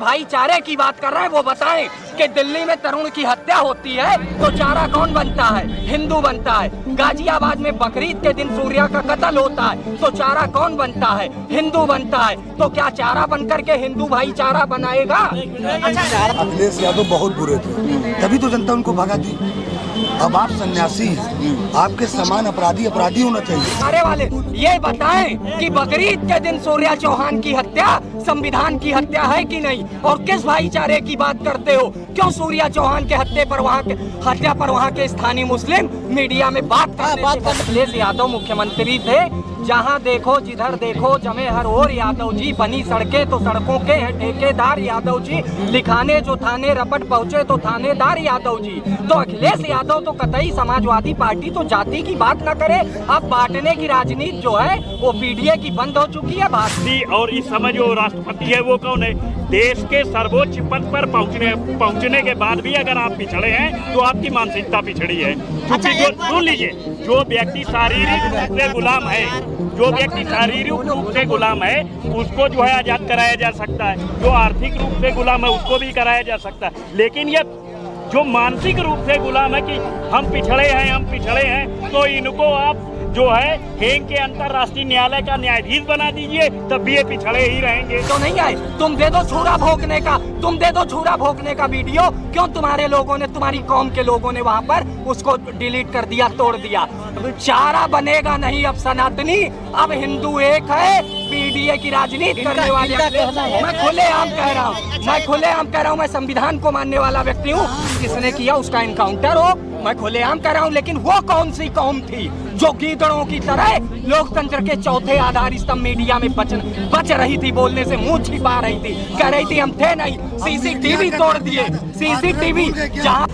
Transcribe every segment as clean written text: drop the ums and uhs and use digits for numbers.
भाईचारे की बात कर रहे हैं वो बताएं कि दिल्ली में तरुण की हत्या होती है तो चारा कौन बनता है? हिंदू बनता है। गाजियाबाद में बकरीद के दिन सूर्या का कत्ल होता है तो चारा कौन बनता है? हिंदू बनता है। तो क्या चारा बनकर के हिंदू भाईचारा बनाएगा? अच्छा, अखिलेश यादव बहुत बुरे थे, तभी तो जनता उनको भगा दी। अब आप सन्यासी हैं, आपके समान अपराधी होना चाहिए। अरे वाले ये बताएं कि बकरीद के दिन सूर्या चौहान की हत्या संविधान की हत्या है कि नहीं? और किस भाईचारे की बात करते हो? क्यों सूर्या चौहान के हत्या पर वहाँ के स्थानीय मुस्लिम मीडिया में बात करते? अखिलेश यादव मुख्यमंत्री थे, जहाँ देखो जिधर देखो जमे हर ओर यादव जी। बनी सड़कें तो सड़कों के हैं ठेकेदार यादव जी। लिखाने जो थाने रपट पहुँचे तो थानेदार यादव जी। तो अखिलेश यादव तो कतई समाजवादी पार्टी तो जाति की बात न करे। अब बांटने की राजनीति जो है वो पीडीए की बंद हो चुकी है। भारतीय और इस समय जो राष्ट्रपति है वो कौन है? देश के सर्वोच्च पद पर पहुंचने के बाद भी अगर आप पिछड़े हैं तो आपकी मानसिकता पिछड़ी है। क्योंकि जो सुन लीजिए, जो व्यक्ति शारीरिक रूप से गुलाम है, उसको जो है आजाद कराया जा सकता है। जो आर्थिक रूप से गुलाम है उसको भी कराया जा सकता है। लेकिन ये जो मानसिक रूप से गुलाम है कि हम पिछड़े हैं तो इनको आप जो है हेग के अंतर्राष्ट्रीय न्यायालय का न्यायाधीश बना दीजिए, तब भी ये पिछड़े ही रहेंगे। तो नहीं आए, तुम दे दो छुरा भोंकने का वीडियो। क्यों तुम्हारे लोगों ने, तुम्हारी कौम के लोगों ने वहाँ पर उसको डिलीट कर दिया, तोड़ दिया? चारा बनेगा नहीं अब सनातनी, अब हिंदू एक है। पीडीए की राजनीति करने वाले मैं खुलेआम कह रहा हूँ, मैं संविधान को मानने वाला व्यक्ति हूँ। जिसने किया उसका इनकाउंटर हो, मैं खुलेआम कह रहा हूँ। लेकिन वो कौन सी कौम थी जो गीदड़ों की तरह लोकतंत्र के चौथे आधार स्तंभ मीडिया में बच रही थी, बोलने से मुंह छिपा रही थी, कह रही थी हम थे नहीं। सीसीटीवी तोड़ दिए, सीसीटीवी जहाँ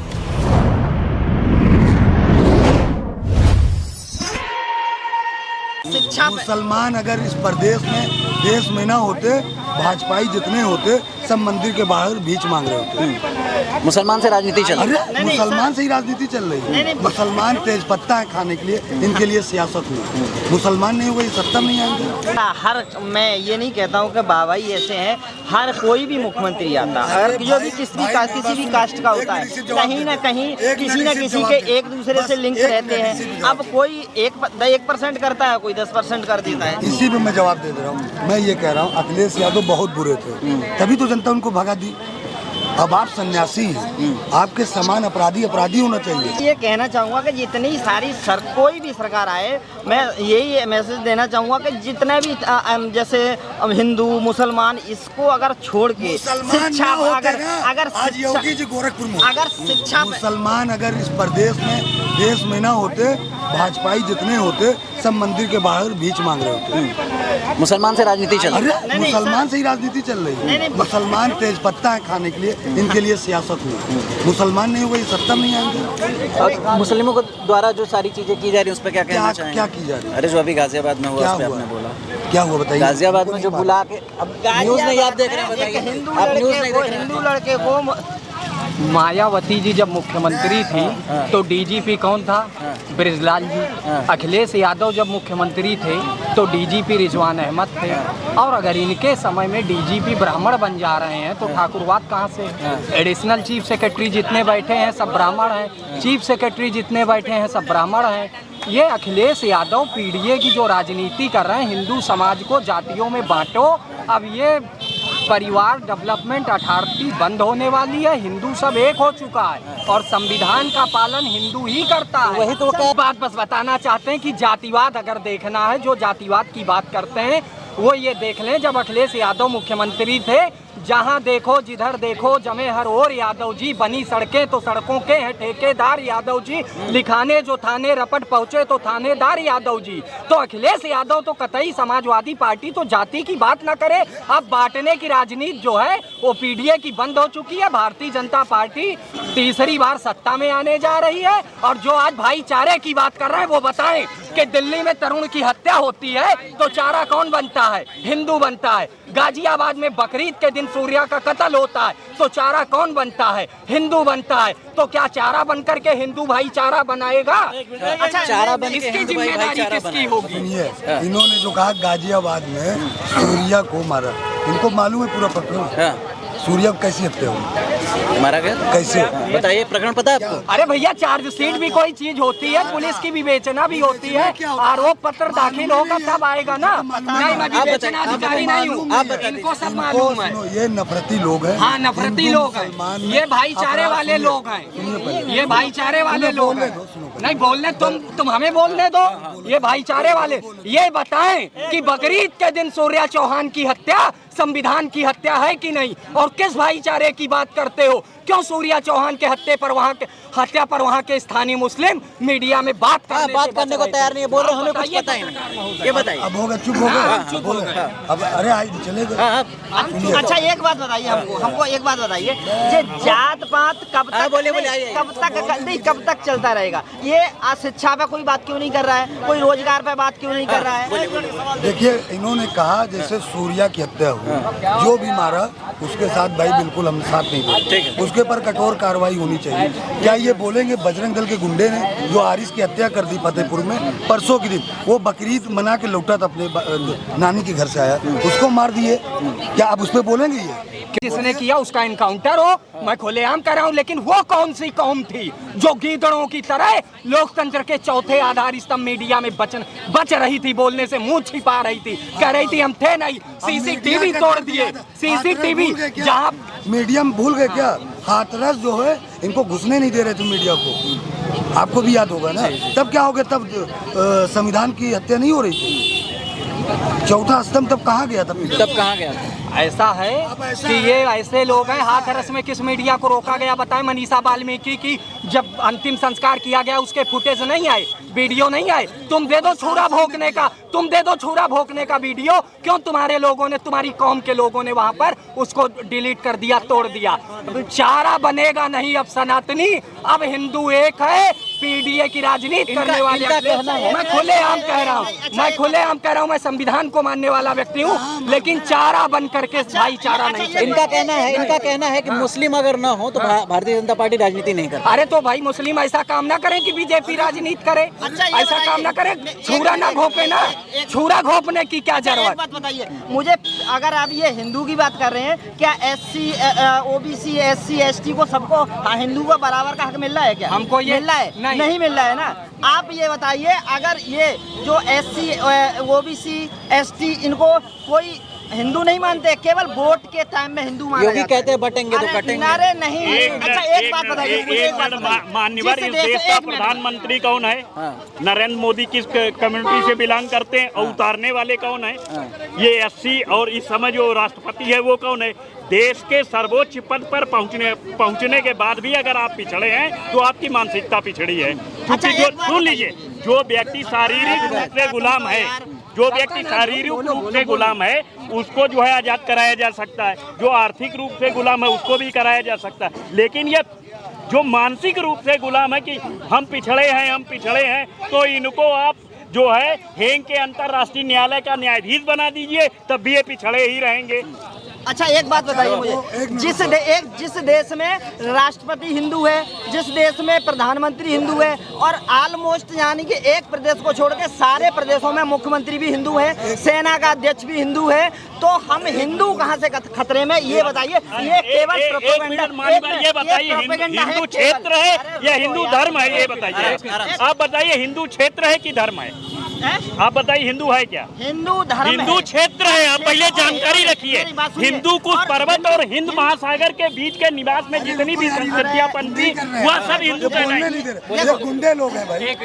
मुसलमान अगर इस प्रदेश में देश में ना होते, भाजपाई जितने होते सब मंदिर के बाहर भीख मांग रहे होते। मुसलमान से राजनीति चल रही है। अरे मुसलमान से ही राजनीति चल रही है। मुसलमान तेज पत्ता है खाने के लिए, इनके लिए सियासत नहीं। मुसलमान नहीं हुए सत्ता में नहीं आएंगे। मैं ये नहीं कहता हूँ कि बाबाई ऐसे हैं, हर कोई भी मुख्यमंत्री आता है, अगर जो भी किसी भी कास्ट का होता है, कहीं ना कहीं किसी न किसी के एक दूसरे से लिंक रहते हैं। अब कोई 1% करता है, कोई 10% कर देता है। इसी पे मैं जवाब दे रहा हूँ। मैं ये कह रहा हूँ अखिलेश यादव बहुत बुरे थे, तभी तो जनता उनको भगा दी। अब आप सन्यासी हैं, आपके समान अपराधी होना चाहिए। ये कहना चाहूँगा कि जितनी सारी कोई भी सरकार आए, मैं यही मैसेज देना चाहूँगा कि जितने भी जैसे हिंदू मुसलमान, इसको अगर छोड़ के शिक्षा, अगर आज योगी जी गोरखपुर में, अगर शिक्षा मुसलमान अगर इस प्रदेश में देश में ना होते, भाजपाई जितने होते सब मंदिर के बाहर भीख मांग रहे होते। मुसलमान से राजनीति चल रही है। मुसलमान से ही राजनीति चल रही है। मुसलमान तेज पत्ता है खाने के लिए, इनके लिए सियासत नहीं। मुसलमान नहीं हुए सत्ता में नहीं आएंगे। मुस्लिमों को द्वारा जो सारी चीजें की जा रही है उस पर क्या कहना चाहेंगे? क्या की जा रही है? अरे जो अभी गाजियाबाद में हुआ, आपने बोला क्या हुआ बताइए। गाजियाबाद में जो बुला के, अब न्यूज नहीं आप देख रहे हैं, बताइए। हिंदू लड़के को मायावती जी जब मुख्यमंत्री थी तो डीजीपी कौन था? बृजलाल जी। अखिलेश यादव जब मुख्यमंत्री थे तो डीजीपी रिजवान अहमद थे। और अगर इनके समय में डीजीपी ब्राह्मण बन जा रहे हैं तो ठाकुरवाद कहाँ से? एडिशनल चीफ सेक्रेटरी जितने बैठे हैं सब ब्राह्मण हैं, चीफ सेक्रेटरी जितने बैठे हैं सब ब्राह्मण हैं। ये अखिलेश यादव पीडीए की जो राजनीति कर रहे हैं, हिंदू समाज को जातियों में बांटो, अब ये परिवार डेवलपमेंट अथॉरिटी बंद होने वाली है। हिंदू सब एक हो चुका है और संविधान का पालन हिंदू ही करता है। वही तो बात बस बताना चाहते हैं कि जातिवाद अगर देखना है, जो जातिवाद की बात करते हैं वो ये देख लें, जब अखिलेश यादव मुख्यमंत्री थे, जहां देखो जिधर देखो जमे हर ओर यादव जी। बनी सड़कें तो सड़कों के हैं ठेकेदार यादव जी। लिखाने जो थाने रपट पहुँचे तो थानेदार यादव जी। तो अखिलेश यादव तो कतई समाजवादी पार्टी तो जाति की बात न करे। अब बांटने की राजनीति जो है वो पीडीए की बंद हो चुकी है। भारतीय जनता पार्टी तीसरी बार सत्ता में आने जा रही है। और जो आज भाईचारे की बात कर रहे हैं वो बताएं कि दिल्ली में तरुण की हत्या होती है तो चारा कौन बनता है? हिंदू बनता है। गाजियाबाद में बकरीद के दिन सूर्या का कत्ल होता है तो चारा कौन बनता है? हिंदू बनता है। तो क्या चारा बनकर के हिंदू भाईचारा बनाएगा? अच्छा, चारा बन के इसकी जिम्मेदारी किसकी होगी? इन्होंने जो कहा गाजियाबाद में सूर्या को मारा, इनको मालूम है पूरा पत्र। सूर्या को कैसी हत्या हुई? मारा गया कैसे? बताइए, प्रकरण पता है आपको? अरे भैया चार्जशीट भी कोई चीज होती है, पुलिस की विवेचना भी होती है, आरोप पत्र दाखिल होगा तब आएगा ना। नहीं, मैं विवेचना अधिकारी नहीं हूँ, इनको सब मालूम है। ये नफरती लोग हैं। हाँ, नफरती लोग हैं, ये भाईचारे वाले लोग हैं, ये भाईचारे वाले लोग हैं। नहीं बोलने, तुम हमें बोलने दो। ये भाईचारे वाले ये बताएं कि बकरीद के दिन सूर्या चौहान की हत्या संविधान की हत्या है कि नहीं, और किस भाईचारे की बात करते हो? क्यों सूर्या चौहान के हत्या पर वहाँ के स्थानीय मुस्लिम मीडिया में बात करने को तैयार नहीं है, बोल रहे हमें कुछ पता ही नहीं। ये बताइए। अब होगा, चुप हो गए, बोल रहे हैं। अब अरे आज चलेगा। अच्छा एक बात बताइए हमको एक बात बताइए, ये जात पात कब तक चलता रहेगा? ये शिक्षा पे कोई बात क्यों नहीं कर रहा है? कोई रोजगार पे बात क्यों नहीं कर रहा है? देखिए, इन्होंने कहा जैसे सूर्या की हत्या हुई, जो भी मारा उसके साथ भाई बिल्कुल हम साथ नहीं देंगे, उसके पर कठोर कार्रवाई होनी चाहिए। क्या ये बोलेंगे बजरंग दल के गुंडे ने जो आरिस की हत्या कर दी फतेहपुर में परसों के दिन, वो बकरीद मना के लौटा था अपने नानी के घर से आया, उसको मार दिए, क्या आप उस पर बोलेंगे? ये किसने किया उसका इनकाउंटर हो, मैं खुलेआम कर रहा हूँ, लेकिन वो कौन सी कौम थी जो गीदड़ों की तरह लोकतंत्र के चौथे आधार स्तंभ मीडिया में बच रही थी, बोलने से मुंह छिपा रही थी, कह रही थी हम थे नहीं, सीसीटीवी तोड़ दिए, सीसीटीवी जहाँ मीडिया में भूल गए क्या? हाथरस जो है इनको घुसने नहीं दे रहे थे मीडिया को, आपको भी याद होगा ना। तब क्या हो गया? तब संविधान की हत्या नहीं हो रही थी, चौथा स्तंभ तब कहाँ गया? तब कहाँ गया? ऐसा है कि ये ऐसे लोग हैं। हाथरस में किस मीडिया को रोका गया बताएं? मनीषा वाल्मीकि की जब अंतिम संस्कार किया गया उसके फुटेज नहीं आए, वीडियो नहीं आए। तुम दे दो छुरा भोंकने का वीडियो, क्यों तुम्हारे लोगों ने, तुम्हारी कौम के लोगों ने वहां पर उसको डिलीट कर दिया, तोड़ दिया? चारा बनेगा नहीं अब सनातनी, अब हिंदू एक है, पीडीए की राजनीति करने वाले। मैं खुलेआम कह रहा हूँ, मैं संविधान को मानने वाला व्यक्ति हूँ, लेकिन चारा बन करके भाईचारा नहीं चाहिए। इनका कहना है कि मुस्लिम अगर ना हो तो भारतीय जनता पार्टी राजनीति नहीं करती। अरे तो भाई मुस्लिम ऐसा काम ना करें कि बीजेपी राजनीति करे, ऐसा काम ना करें, छुरा ना घोपे ना, छुरा घोपने की क्या जरूरत? एक बात बताइए मुझे, अगर आप ये हिंदू की बात कर रहे हैं, क्या SC OBC SC ST को सबको हिंदू को बराबर का हक मिल रहा है क्या? हमको ये मिल रहा है? नहीं मिल रहा है ना। आप ये बताइए, अगर ये जो SC OBC ST इनको कोई हिंदू नहीं मानते, केवल वोट के टाइम में हिंदू मानते हैं। योगी कहते हैं बटेंगे तो कटेंगे। अरे नहीं, अच्छा एक बात बताइए, माननीय इस देश का प्रधानमंत्री कौन है? नरेंद्र मोदी किस कम्युनिटी से बिलोंग करते हैं, और उतारने वाले कौन है? ये SC, और इस समय जो राष्ट्रपति है वो कौन है? देश के सर्वोच्च पद पर पहुंचने के बाद भी अगर आप पिछड़े हैं तो आपकी मानसिकता पिछड़ी है। क्योंकि जो सुन लीजिए, जो व्यक्ति शारीरिक रूप से गुलाम है, उसको जो है आजाद कराया जा सकता है, जो आर्थिक रूप से गुलाम है उसको भी कराया जा सकता है, लेकिन ये जो मानसिक रूप से गुलाम है कि हम पिछड़े हैं, तो इनको आप जो है हेग के अंतर्राष्ट्रीय न्यायालय का न्यायाधीश बना दीजिए, तब भी ये पिछड़े ही रहेंगे। अच्छा एक बात बताइए मुझे, जिस देश में राष्ट्रपति हिंदू है, जिस देश में प्रधानमंत्री हिंदू है, और ऑलमोस्ट यानी कि एक प्रदेश को छोड़ के सारे प्रदेशों में मुख्यमंत्री भी हिंदू है, सेना का अध्यक्ष भी हिंदू है, तो हम हिंदू कहाँ से खतरे में? ये बताइए, ये केवल ये बताइए हिंदू क्षेत्र है या हिंदू धर्म है? ये बताइए, आप बताइए हिंदू क्षेत्र है कि धर्म है? आप बताइए हिंदू है क्या? हिंदू धर्म, हिंदू क्षेत्र है। आप पहले जानकारी रखिए, हिंदू कुछ पर्वत और हिंद महासागर के बीच के निवास में जितनी भी संस्कृतियां पनपी वह सब हिंदू कहलाएंगे। गुंडे लोग हैं भाई, ये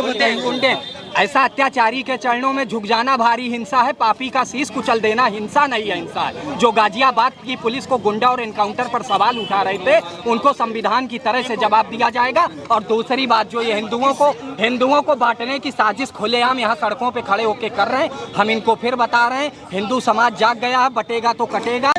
बताइए गुंडे। ऐसा अत्याचारी के चरणों में झुक जाना भारी हिंसा है, पापी का शीश कुचल देना हिंसा नहीं है, हिंसा है। जो गाजियाबाद की पुलिस को गुंडा और एनकाउंटर पर सवाल उठा रहे थे, उनको संविधान की तरह से जवाब दिया जाएगा। और दूसरी बात, जो ये हिंदुओं को बांटने की साजिश खुलेआम यहाँ सड़कों पे खड़े होके कर रहे हैं, हम इनको फिर बता रहे हैं, हिंदू समाज जाग गया है, बटेगा तो कटेगा।